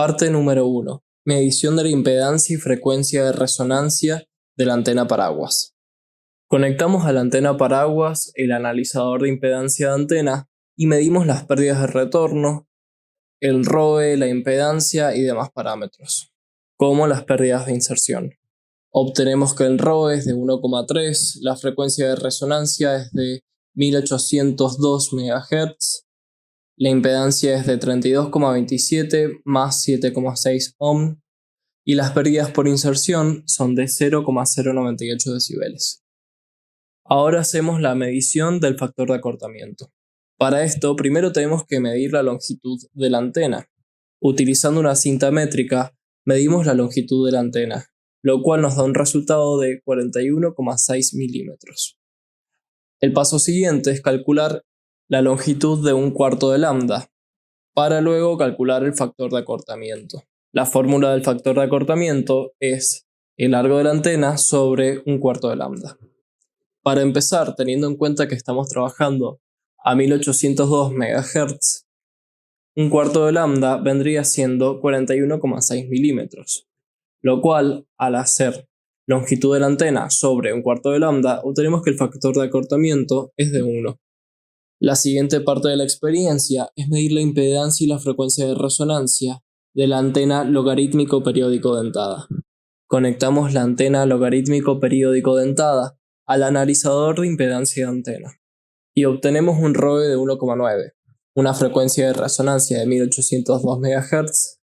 Parte número 1. Medición de la impedancia y frecuencia de resonancia de la antena paraguas. Conectamos a la antena paraguas el analizador de impedancia de antena y medimos las pérdidas de retorno, el ROE, la impedancia y demás parámetros, como las pérdidas de inserción. Obtenemos que el ROE es de 1,3, la frecuencia de resonancia es de 1802 MHz, la impedancia es de 32,27 más 7,6 ohm y las pérdidas por inserción son de 0,098 decibeles. Ahora hacemos la medición del factor de acortamiento. Para esto, primero tenemos que medir la longitud de la antena. Utilizando una cinta métrica, medimos la longitud de la antena, lo cual nos da un resultado de 41,6 milímetros. El paso siguiente es calcular la longitud de 1/4 de lambda, para luego calcular el factor de acortamiento. La fórmula del factor de acortamiento es el largo de la antena sobre 1/4 de lambda. Para empezar, teniendo en cuenta que estamos trabajando a 1802 MHz, 1/4 de lambda vendría siendo 41,6 milímetros, lo cual, al hacer longitud de la antena sobre 1/4 de lambda, obtenemos que el factor de acortamiento es de 1. La siguiente parte de la experiencia es medir la impedancia y la frecuencia de resonancia de la antena logarítmico periódico dentada. Conectamos la antena logarítmico periódico dentada al analizador de impedancia de antena y obtenemos un ROE de 1,9, una frecuencia de resonancia de 1802 MHz,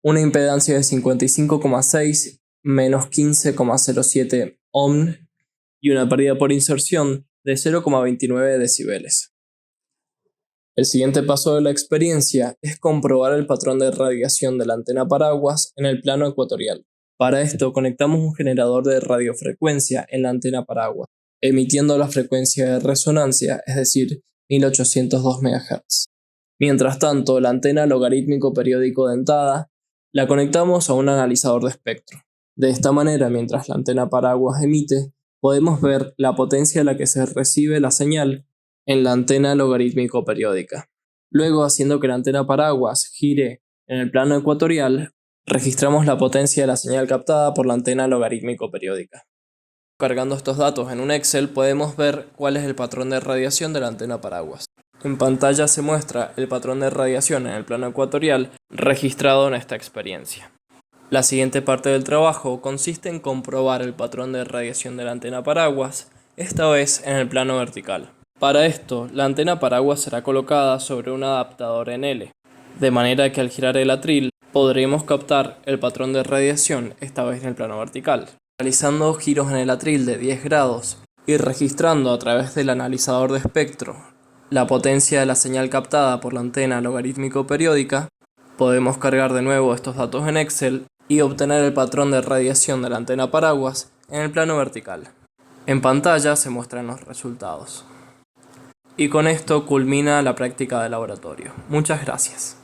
una impedancia de 55,6 menos 15,07 ohm y una pérdida por inserción de 0,29 decibeles. El siguiente paso de la experiencia es comprobar el patrón de radiación de la antena paraguas en el plano ecuatorial. Para esto conectamos un generador de radiofrecuencia en la antena paraguas, emitiendo la frecuencia de resonancia, es decir, 1802 MHz. Mientras tanto, la antena logarítmico periódico dentada la conectamos a un analizador de espectro. De esta manera, mientras la antena paraguas emite, podemos ver la potencia a la que se recibe la señal en la antena logarítmico periódica. Luego, haciendo que la antena paraguas gire en el plano ecuatorial, registramos la potencia de la señal captada por la antena logarítmico periódica. Cargando estos datos en un Excel podemos ver cuál es el patrón de radiación de la antena paraguas. En pantalla se muestra el patrón de radiación en el plano ecuatorial registrado en esta experiencia. La siguiente parte del trabajo consiste en comprobar el patrón de radiación de la antena paraguas, esta vez en el plano vertical. Para esto, la antena paraguas será colocada sobre un adaptador en L, de manera que al girar el atril podremos captar el patrón de radiación, esta vez en el plano vertical. Realizando giros en el atril de 10 grados y registrando a través del analizador de espectro la potencia de la señal captada por la antena logarítmico periódica, podemos cargar de nuevo estos datos en Excel y obtener el patrón de radiación de la antena paraguas en el plano vertical. En pantalla se muestran los resultados. Y con esto culmina la práctica de laboratorio. Muchas gracias.